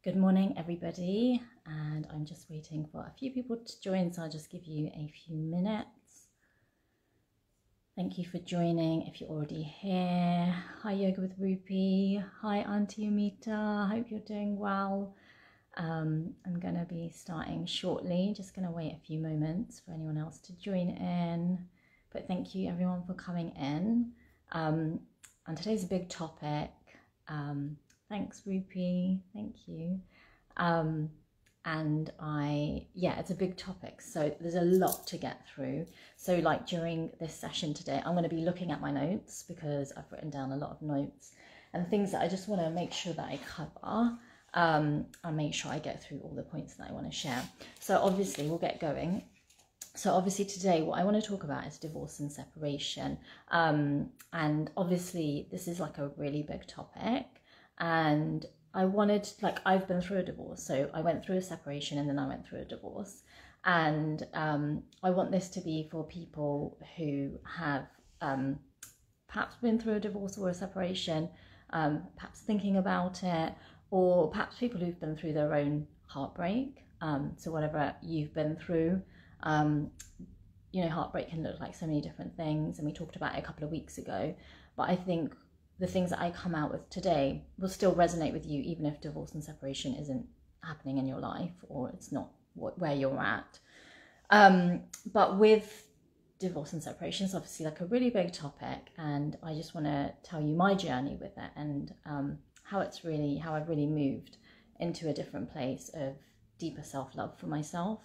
Good morning, everybody, and I'm just waiting for a few people to join, so I'll just give you a few minutes. Thank you for joining if you're already here. Hi, Yoga with Rupi. Hi, Auntie Amita. Hope you're doing well. I'm going to be starting shortly. Just going to wait a few moments for anyone else to join in. But thank you, everyone, for coming in. And today's a big topic. Thanks, Rupi. Thank you. It's a big topic. So there's a lot to get through. So like during this session today, I'm going to be looking at my notes because I've written down a lot of notes and things that I just want to make sure that I cover. And make sure I get through all the points that I want to share. So obviously we'll get going. So obviously today what I want to talk about is divorce and separation. And obviously this is like a really big topic. And I wanted, I've been through a divorce. So I went through a separation and then I went through a divorce. And I want this to be for people who have perhaps been through a divorce or a separation, perhaps thinking about it, or perhaps people who've been through their own heartbreak. So whatever you've been through, heartbreak can look like so many different things. And we talked about it a couple of weeks ago. But I think the things that I come out with today will still resonate with you, even if divorce and separation isn't happening in your life or it's not where you're at. But with divorce and separation, it's obviously like a really big topic. And I just want to tell you my journey with it and how I've really moved into a different place of deeper self-love for myself.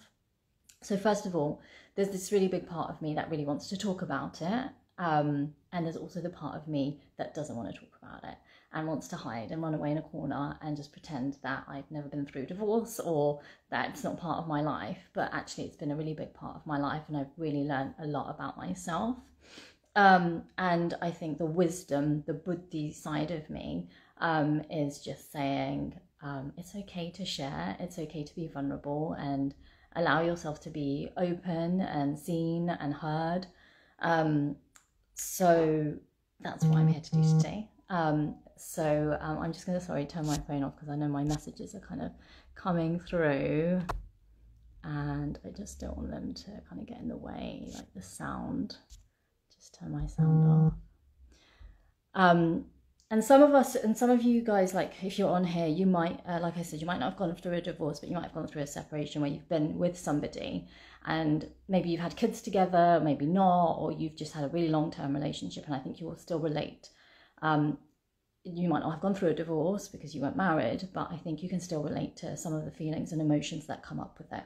So first of all, there's this really big part of me that really wants to talk about it. And there's also the part of me that doesn't want to talk about it and wants to hide and run away in a corner and just pretend that I've never been through divorce or that it's not part of my life. But actually it's been a really big part of my life and I've really learned a lot about myself. And I think the wisdom, the buddhi side of me is just saying it's okay to share, it's okay to be vulnerable and allow yourself to be open and seen and heard. So that's what I'm here to do today. I'm just going to, turn my phone off because I know my messages are kind of coming through and I just don't want them to kind of get in the way, like the sound. Just turn my sound off. And some of you guys, like if you're on here, you might, like I said, you might not have gone through a divorce, but you might have gone through a separation where you've been with somebody and maybe you've had kids together, maybe not, or you've just had a really long-term relationship, and I think you will still relate. You might not have gone through a divorce because you weren't married, but I think you can still relate to some of the feelings and emotions that come up with it.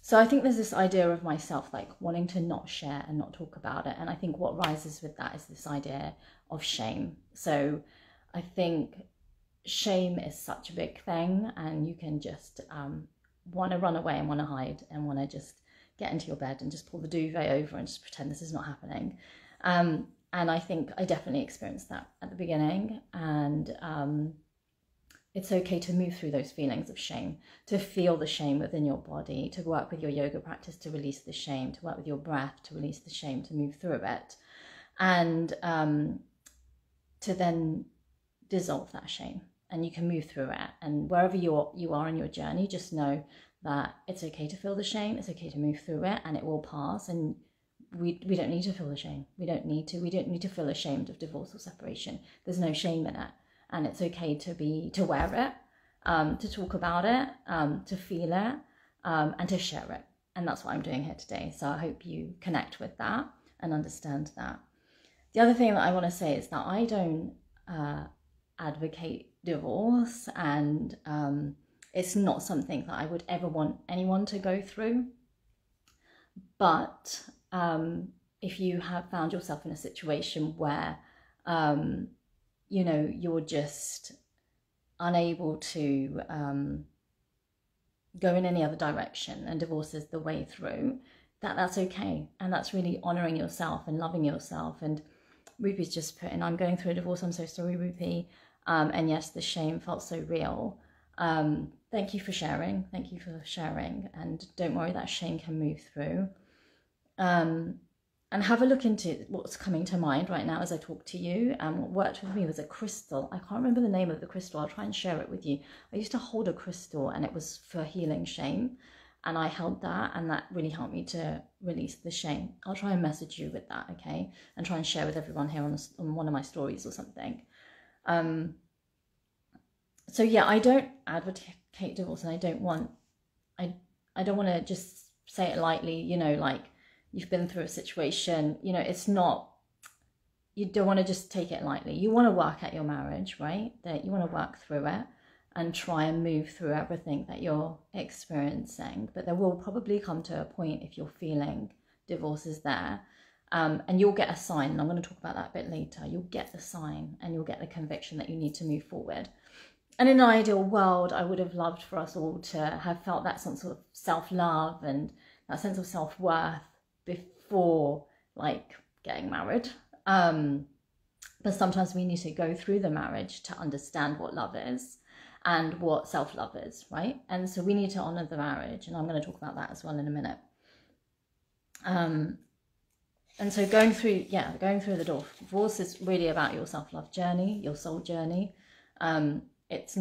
So I think there's this idea of myself like wanting to not share and not talk about it. And I think what rises with that is this idea of shame. So I think shame is such a big thing and you can just want to run away and want to hide and want to just get into your bed and just pull the duvet over and just pretend this is not happening. And I think I definitely experienced that at the beginning. And it's okay to move through those feelings of shame, to feel the shame within your body, to work with your yoga practice to release the shame, to work with your breath to release the shame, to move through it, and to then dissolve that shame. And you can move through it. And wherever you are in your journey, just know that it's okay to feel the shame, it's okay to move through it, and it will pass. And we don't need to feel the shame. We don't need to feel ashamed of divorce or separation. There's no shame in it. And it's okay to wear it, to talk about it, to feel it, and to share it. And that's what I'm doing here today. So I hope you connect with that and understand that. The other thing that I want to say is that I don't advocate divorce, and it's not something that I would ever want anyone to go through. But if you have found yourself in a situation where you're just unable to go in any other direction and divorce is the way through, that's okay. And that's really honoring yourself and loving yourself. And Rupi's just put in, I'm going through a divorce, I'm so sorry, Rupi. And yes, the shame felt so real. Thank you for sharing. And don't worry, that shame can move through. And have a look into what's coming to mind right now as I talk to you. And what worked with me was a crystal. I can't remember the name of the crystal. I'll try and share it with you. I used to hold a crystal and it was for healing shame. And I held that and that really helped me to release the shame. I'll try and message you with that, okay? And try and share with everyone here on one of my stories or something. So yeah, I don't advocate divorce, and I don't want to just say it lightly, you know, like, you've been through a situation, you know, it's not, you don't want to just take it lightly. You want to work at your marriage, right? That you want to work through it and try and move through everything that you're experiencing. But there will probably come to a point, if you're feeling divorce is there, and you'll get a sign, and I'm going to talk about that a bit later. You'll get the sign and you'll get the conviction that you need to move forward. And in an ideal world, I would have loved for us all to have felt that sense of self-love and that sense of self-worth before, like, getting married. But sometimes we need to go through the marriage to understand what love is and what self-love is, right? And so we need to honor the marriage, and I'm going to talk about that as well in a minute. And so going through the divorce is really about your self-love journey, your soul journey. It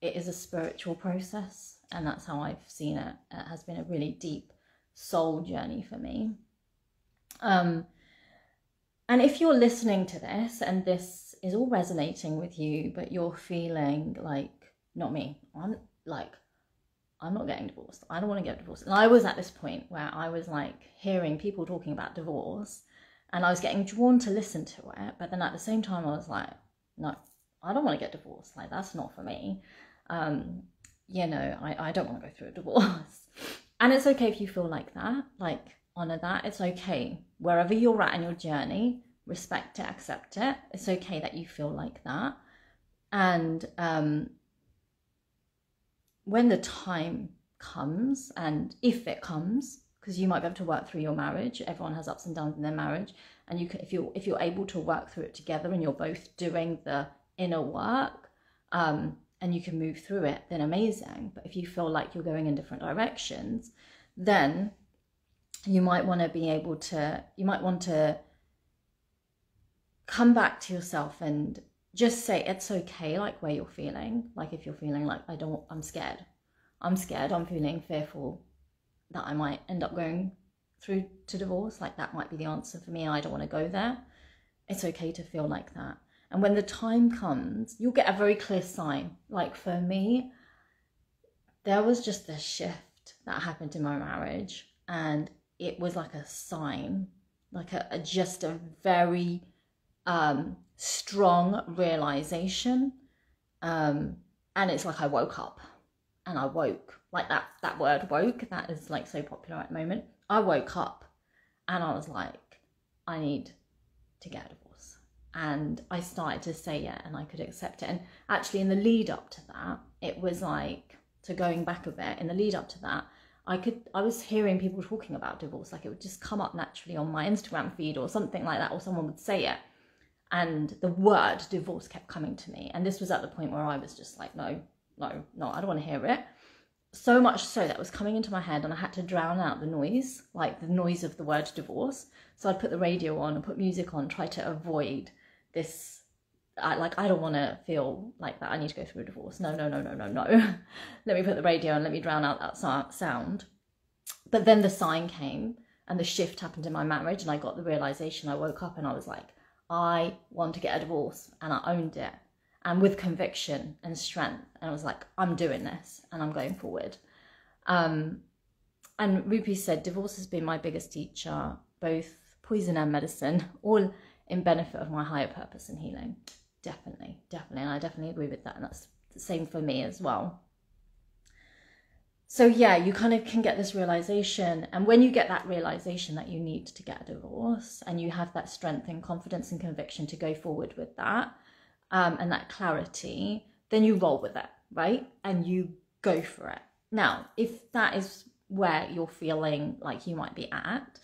is a spiritual process, and that's how I've seen it. It has been a really deep soul journey for me. And if you're listening to this and this is all resonating with you, but you're feeling like, not me, I'm not getting divorced, I don't want to get divorced. And I was at this point where I was like hearing people talking about divorce and I was getting drawn to listen to it, but then at the same time I was like, no, I don't want to get divorced, like, that's not for me. You know, I don't want to go through a divorce. And it's okay if you feel like that, like, honor that. It's okay. Wherever you're at in your journey, respect it, accept it. It's okay that you feel like that. And when the time comes, and if it comes, because you might be able to work through your marriage. Everyone has ups and downs in their marriage. And you can, if you're able to work through it together and you're both doing the inner work, and you can move through it, then amazing. But if you feel like you're going in different directions, then you might want to come back to yourself and just say it's okay, like, where you're feeling. Like, if you're feeling like, I'm scared, I'm feeling fearful that I might end up going through to divorce, like, that might be the answer for me, I don't want to go there. It's okay to feel like that. And when the time comes, you'll get a very clear sign. Like, for me, there was just a shift that happened in my marriage, and it was like a sign, like just a very strong realization. And it's like I woke up, and I woke, like that word woke, that is like so popular at the moment. I woke up and I was like, I need to get a divorce. And I started to say it, and I could accept it. And actually in the lead up to that, it was like, so going back a bit, in the lead up to that, I was hearing people talking about divorce, like it would just come up naturally on my Instagram feed or something like that, or someone would say it. And the word divorce kept coming to me. And this was at the point where I was just like, no, I don't want to hear it. So much so that was coming into my head, and I had to drown out the noise, like the noise of the word divorce. So I'd put the radio on and put music on, try to avoid this. I don't want to feel like that I need to go through a divorce. No. Let me put the radio on, let me drown out that sound. But then the sign came, and the shift happened in my marriage, and I got the realization. I woke up and I was like, I want to get a divorce, and I owned it. And with conviction and strength, and I was like, I'm doing this, and I'm going forward. And Rupi said, divorce has been my biggest teacher, both poison and medicine, all in benefit of my higher purpose and healing. Definitely. And I definitely agree with that. And that's the same for me as well. So yeah, you kind of can get this realization. And when you get that realization that you need to get a divorce, and you have that strength and confidence and conviction to go forward with that, and that clarity, then you roll with it, right? And you go for it. Now, if that is where you're feeling like you might be at,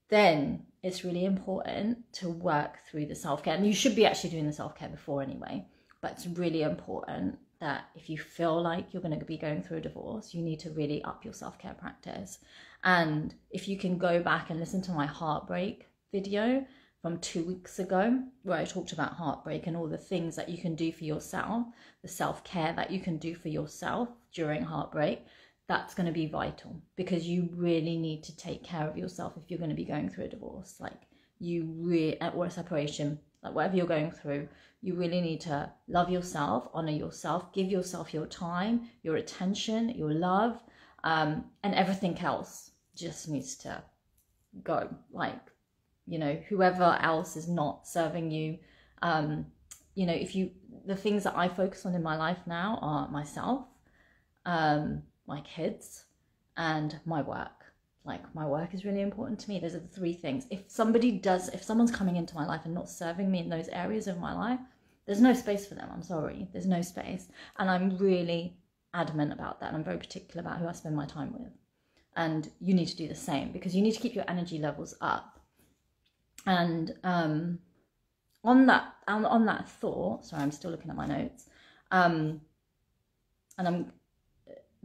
then it's really important to work through the self-care. And you should be actually doing the self-care before anyway, but it's really important that if you feel like you're going to be going through a divorce, you need to really up your self-care practice And if you can go back and listen to my heartbreak video from 2 weeks ago, where I talked about heartbreak and all the things that you can do for yourself, the self-care that you can do for yourself during heartbreak, that's going to be vital, because you really need to take care of yourself if you're going to be going through a divorce, like you really, or a separation, like whatever you're going through, you really need to love yourself, honor yourself, give yourself your time, your attention, your love, and everything else just needs to go. Like, you know, whoever else is not serving you, you know, the things that I focus on in my life now are myself, my kids, and my work. Like, my work is really important to me. Those are the three things. If someone's coming into my life and not serving me in those areas of my life, there's no space for them. I'm sorry, there's no space. And I'm really adamant about that. And I'm very particular about who I spend my time with. And you need to do the same, because you need to keep your energy levels up. And on that thought, sorry, I'm still looking at my notes.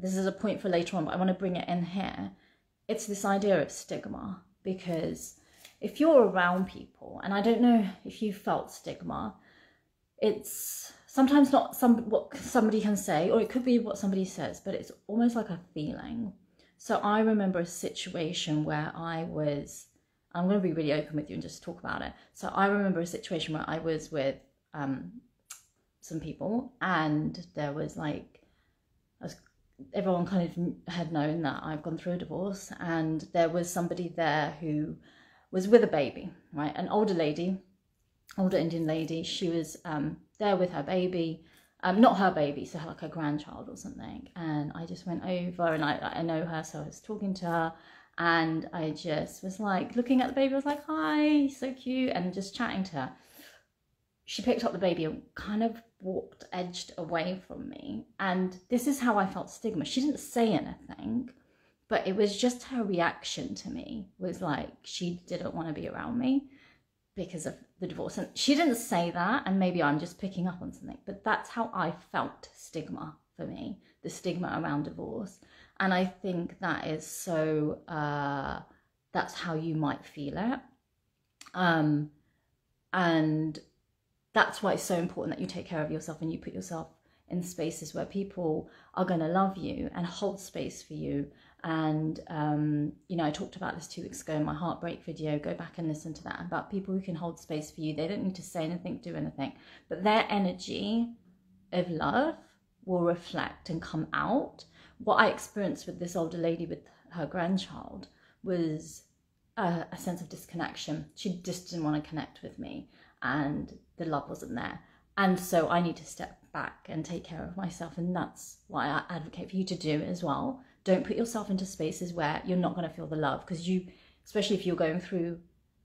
This is a point for later on, but I want to bring it in here. It's this idea of stigma, because if you're around people, and I don't know if you felt stigma, it's sometimes not what somebody can say, or it could be what somebody says, but it's almost like a feeling. So I remember a situation where I'm going to be really open with you and just talk about it. So I remember a situation where I was with some people, and there was like, everyone kind of had known that I've gone through a divorce, and there was somebody there who was with a baby, right? An older Indian lady. She was there with her baby, not her baby, so like her grandchild or something. And I just went over, and I know her, so I was talking to her, and I just was like looking at the baby. I was like, hi, so cute, and just chatting to her. She picked up the baby and kind of edged away from me. And this is how I felt stigma. She didn't say anything, but it was just her reaction to me was like, she didn't want to be around me because of the divorce. And she didn't say that, and maybe I'm just picking up on something, but that's how I felt stigma for me, the stigma around divorce. And I think that is so, that's how you might feel it. And that's why it's so important that you take care of yourself and you put yourself in spaces where people are going to love you and hold space for you. And, you know, I talked about this 2 weeks ago in my heartbreak video. Go back and listen to that, about people who can hold space for you. They don't need to say anything, do anything, but their energy of love will reflect and come out. What I experienced with this older lady with her grandchild was a sense of disconnection. She just didn't want to connect with me, and the love wasn't there. And so I need to step back and take care of myself. And that's why I advocate for you to do as well. Don't put yourself into spaces where you're not going to feel the love, because especially if you're going through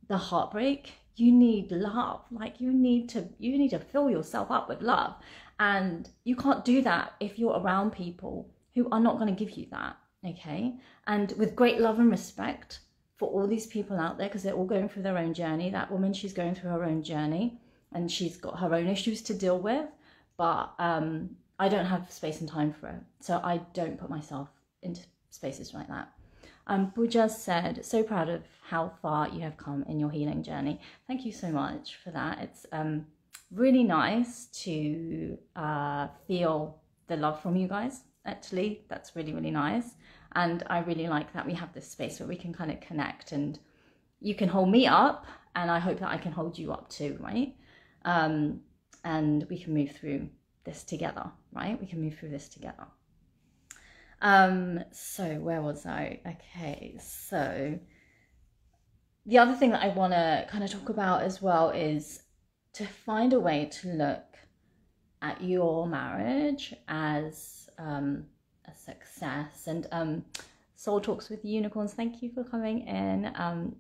the heartbreak, you need love. Like you need to fill yourself up with love. And you can't do that if you're around people who are not going to give you that. Okay. And with great love and respect for all these people out there, because they're all going through their own journey. That woman, she's going through her own journey, and she's got her own issues to deal with, but I don't have space and time for it, so I don't put myself into spaces like that. Pooja said, so proud of how far you have come in your healing journey. Thank you so much for that. It's really nice to feel the love from you guys. Actually, that's really, really nice. And I really like that we have this space where we can kind of connect, and you can hold me up, and I hope that I can hold you up too, right? And we can move through this together, right? We can move through this together. So where was I? Okay, so the other thing that I want to kind of talk about as well is to find a way to look at your marriage as a success. And Soul Talks with Unicorns, thank you for coming in.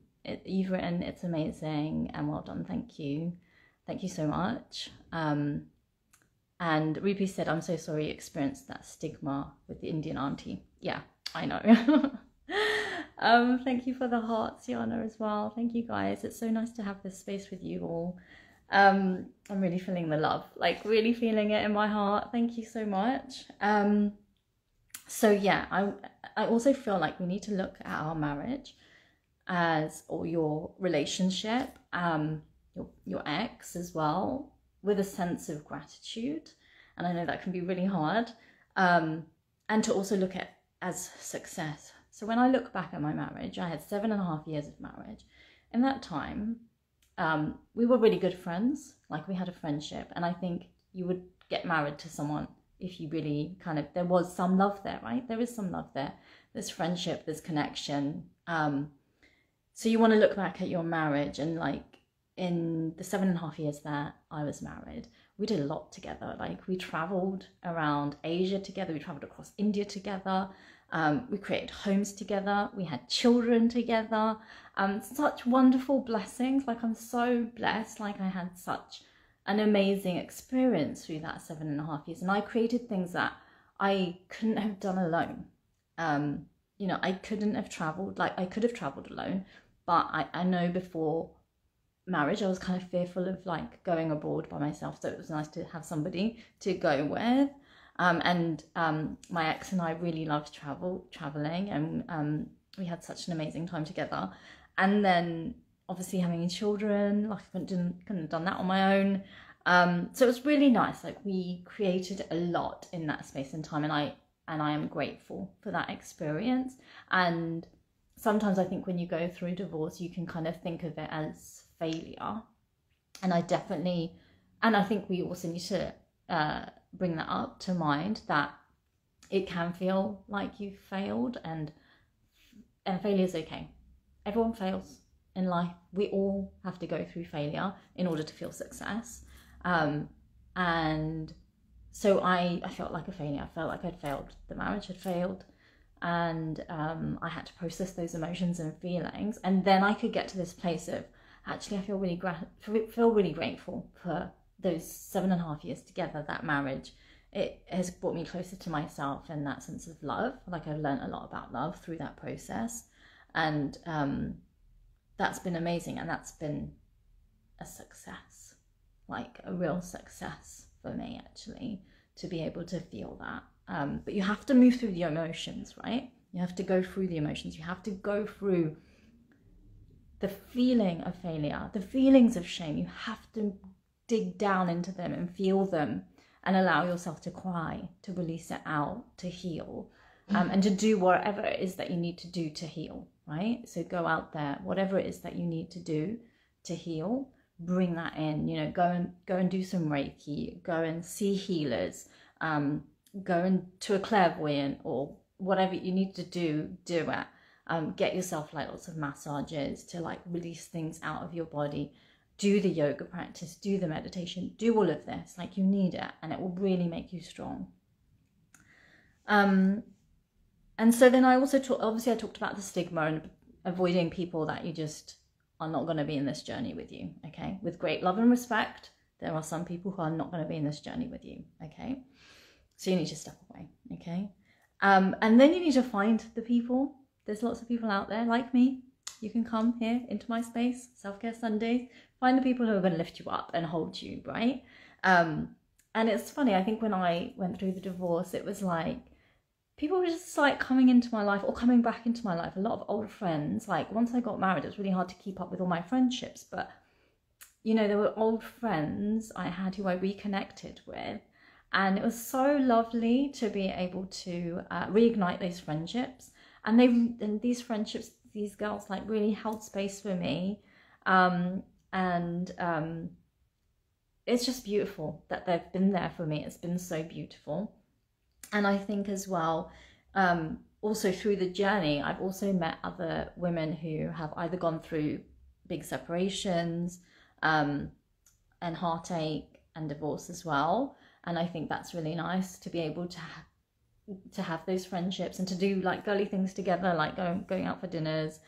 You've written, it's amazing and well done. Thank you so much. And Rupi said, I'm so sorry you experienced that stigma with the Indian auntie. Yeah, I know. Thank you for the hearts, Yana, as well. Thank you guys. It's so nice to have this space with you all. I'm really feeling the love, like really feeling it in my heart. Thank you so much. So yeah, I also feel like we need to look at our marriage as, or your relationship, your ex as well, with a sense of gratitude. And I know that can be really hard. And to also look at as success. So when I look back at my marriage, I had 7.5 years of marriage. In that time, we were really good friends. Like, we had a friendship, and I think you would get married to someone if you really kind of, there was some love there, right? There is some love there. There's friendship, there's connection. So you want to look back at your marriage, and like, in the 7.5 years that I was married, we did a lot together. Like, we traveled around Asia together, we traveled across India together, we created homes together, we had children together, such wonderful blessings. Like, I'm so blessed. Like, I had such an amazing experience through that 7.5 years, and I created things that I couldn't have done alone. You know, I couldn't have traveled, like, I could have traveled alone, but I know before marriage I was kind of fearful of like going abroad by myself, so it was nice to have somebody to go with. My ex and I really loved traveling, and we had such an amazing time together. And then obviously having children, like, I couldn't have done that on my own. So it was really nice. Like, we created a lot in that space and time, and I am grateful for that experience. And sometimes I think when you go through divorce, you can kind of think of it as failure. And I think we also need to bring that up to mind, that it can feel like you've failed, and failure is okay. Everyone fails in life. We all have to go through failure in order to feel success. And so I felt like a failure. I felt like I'd failed. The marriage had failed. And I had to process those emotions and feelings. And then I could get to this place of, actually, I feel really grateful for those 7.5 years together, that marriage. It has brought me closer to myself and that sense of love. Like, I've learned a lot about love through that process. And that's been amazing. And that's been a success, like a real success for me, actually, to be able to feel that. But you have to move through the emotions, right? You have to go through the emotions. You have to go through the feeling of failure, the feelings of shame. You have to dig down into them and feel them, and allow yourself to cry, to release it out, to heal, and to do whatever it is that you need to do to heal, right? So go out there, whatever it is that you need to do to heal, bring that in. You know, go and do some Reiki, go and see healers, go to a clairvoyant, or whatever you need to do it. Get yourself like lots of massages to like release things out of your body. Do the yoga practice, do the meditation, do all of this. Like, you need it, and it will really make you strong. And so then I also I talked about the stigma and avoiding people that you just are not going to be in this journey with you. Okay, with great love and respect, there are some people who are not going to be in this journey with you. Okay, so you need to step away. Okay, and then you need to find the people. There's lots of people out there like me. You can come here into my space, Self-Care Sundays. Find the people who are going to lift you up and hold you, right? And it's funny, I think when I went through the divorce, it was like, people were just like coming into my life, or coming back into my life. A lot of old friends. Like, once I got married, it was really hard to keep up with all my friendships. But, you know, there were old friends I had who I reconnected with. And it was so lovely to be able to reignite those friendships. And these friendships, these girls like really held space for me. It's just beautiful that they've been there for me. It's been so beautiful. And I think as well, also through the journey, I've also met other women who have either gone through big separations, and heartache and divorce as well. And I think that's really nice to be able to have those friendships and to do like girly things together, like going out for dinners,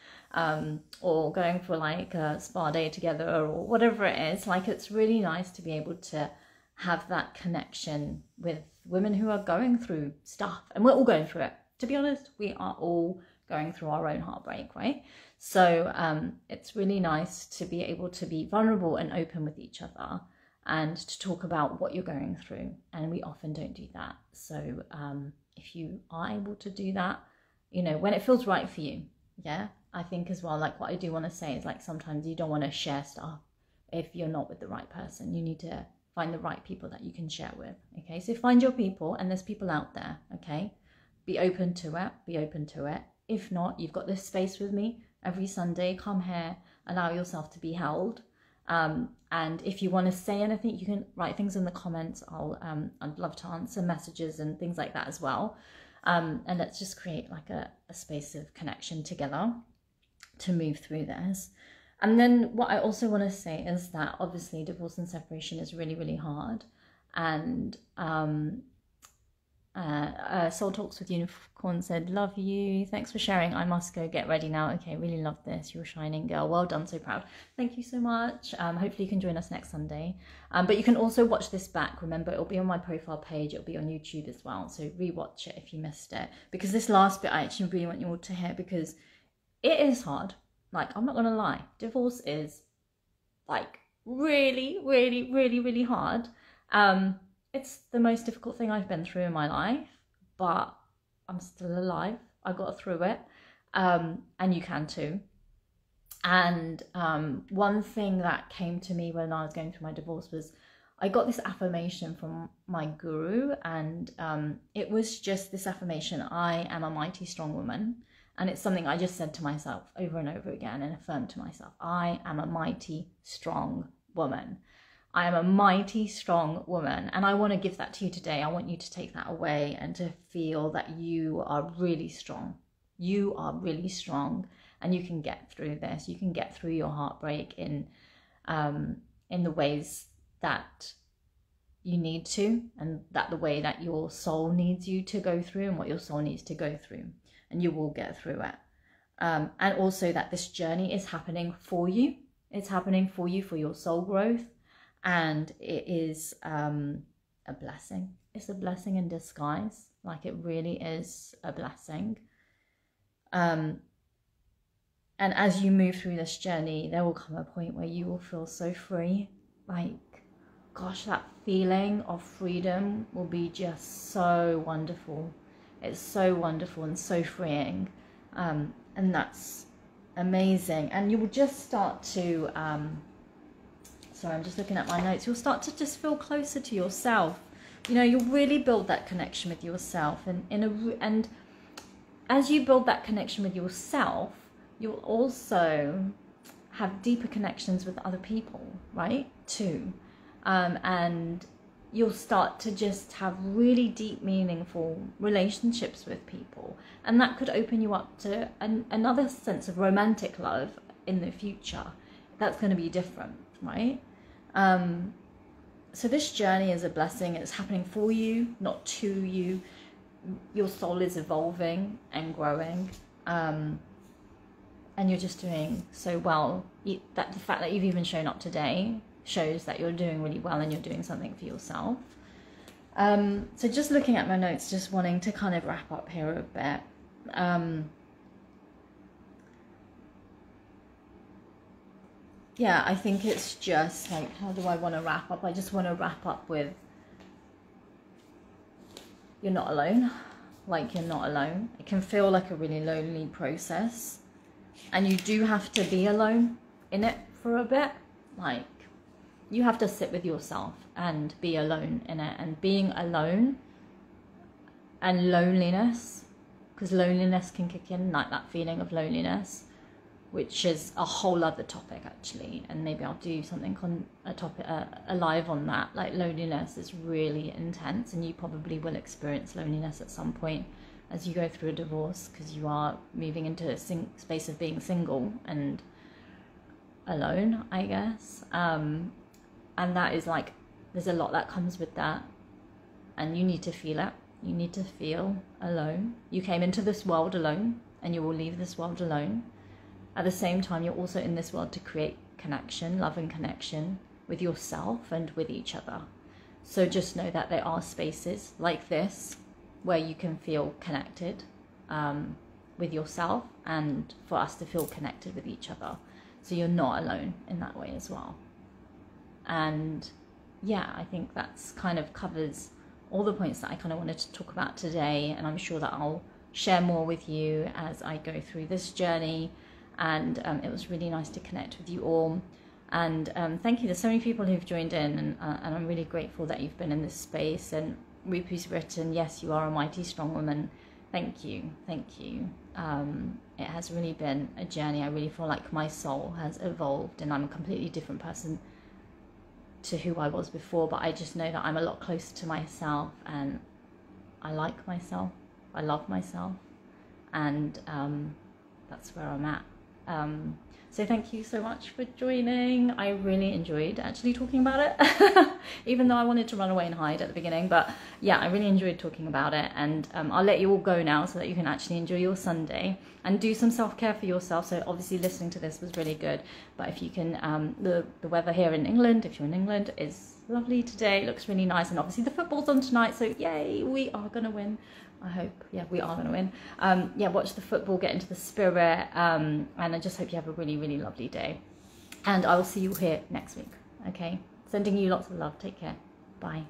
or going for like a spa day together, or whatever it is. Like, it's really nice to be able to have that connection with women who are going through stuff, and we're all going through it. To be honest, we are all going through our own heartbreak, right? So it's really nice to be able to be vulnerable and open with each other, and to talk about what you're going through. And we often don't do that. So if you are able to do that, you know, when it feels right for you. Yeah, I think as well, like what I do want to say is like sometimes you don't want to share stuff if you're not with the right person. You need to find the right people that you can share with. Okay, so find your people, and there's people out there. Okay, be open to it, be open to it. If not, you've got this space with me every Sunday. Come here, allow yourself to be held. And if you want to say anything, you can write things in the comments. I'd love to answer messages and things like that as well. And let's just create like a space of connection together to move through this. And then what I also want to say is that obviously divorce and separation is really, really hard. And Soul Talks with Unicorn said, love you. Thanks for sharing. I must go get ready now. Okay, really love this. You're a shining girl. Well done. So proud. Thank you so much. Hopefully you can join us next Sunday. But you can also watch this back. Remember, it'll be on my profile page. It'll be on YouTube as well. So rewatch it if you missed it. Because this last bit, I actually really want you all to hear, because it is hard. Like, I'm not going to lie. Divorce is like really, really, really, really hard. It's the most difficult thing I've been through in my life, but I'm still alive. I got through it, and you can too. And one thing that came to me when I was going through my divorce was I got this affirmation from my guru, and it was just this affirmation: I am a mighty strong woman. And it's something I just said to myself over and over again and affirmed to myself. I am a mighty strong woman. I am a mighty strong woman, and I want to give that to you today. I want you to take that away and to feel that you are really strong. You are really strong, and you can get through this. You can get through your heartbreak in the ways that you need to, and that the way that your soul needs you to go through, and what your soul needs to go through, and you will get through it. And also that this journey is happening for you. It's happening for you, for your soul growth. And it is a blessing. It's a blessing in disguise. Like, it really is a blessing. And as you move through this journey, there will come a point where you will feel so free. Like, gosh, that feeling of freedom will be just so wonderful. It's so wonderful and so freeing. And that's amazing. And you will just start to... sorry, I'm just looking at my notes. You'll start to just feel closer to yourself. You know, you'll really build that connection with yourself. And as you build that connection with yourself, you'll also have deeper connections with other people, right? Too. And you'll start to just have really deep, meaningful relationships with people. And that could open you up to another sense of romantic love in the future. That's going to be different, right? So this journey is a blessing. It's happening for you, not to you. Your soul is evolving and growing, and you're just doing so well. That the fact that you've even shown up today shows that you're doing really well and you're doing something for yourself. So just looking at my notes, just wanting to kind of wrap up here a bit. Yeah, I think it's just like, how do I want to wrap up? I just want to wrap up with, you're not alone. Like, you're not alone. It can feel like a really lonely process, and you do have to be alone in it for a bit. Like, you have to sit with yourself and be alone in it. And being alone and loneliness, because loneliness can kick in, like that feeling of loneliness, which is a whole other topic actually, and maybe I'll do something on a topic, a live on that. Like, loneliness is really intense, and you probably will experience loneliness at some point as you go through a divorce, because you are moving into a space of being single and alone, I guess. And that is like, there's a lot that comes with that, and you need to feel it. You need to feel alone. You came into this world alone, and you will leave this world alone. At the same time, you're also in this world to create connection, love and connection with yourself and with each other. So just know that there are spaces like this where you can feel connected with yourself, and for us to feel connected with each other. So you're not alone in that way as well. And yeah, I think that's kind of covers all the points that I kind of wanted to talk about today, and I'm sure that I'll share more with you as I go through this journey. And it was really nice to connect with you all. And thank you. There's so many people who've joined in, and I'm really grateful that you've been in this space. And Rupu's written, yes, you are a mighty strong woman. Thank you. Thank you. It has really been a journey. I really feel like my soul has evolved, and I'm a completely different person to who I was before. But I just know that I'm a lot closer to myself, and I like myself. I love myself. And that's where I'm at. So thank you so much for joining. I really enjoyed actually talking about it, even though I wanted to run away and hide at the beginning. But yeah, I really enjoyed talking about it. And I'll let you all go now so that you can actually enjoy your Sunday and do some self-care for yourself. So obviously listening to this was really good. But if you can, the weather here in England, if you're in England, is lovely today. It looks really nice. And obviously the football's on tonight. So yay, we are going to win. I hope, yeah, we are going to win. Yeah, watch the football, get into the spirit, and I just hope you have a really, really lovely day. And I will see you here next week, okay? Sending you lots of love. Take care. Bye.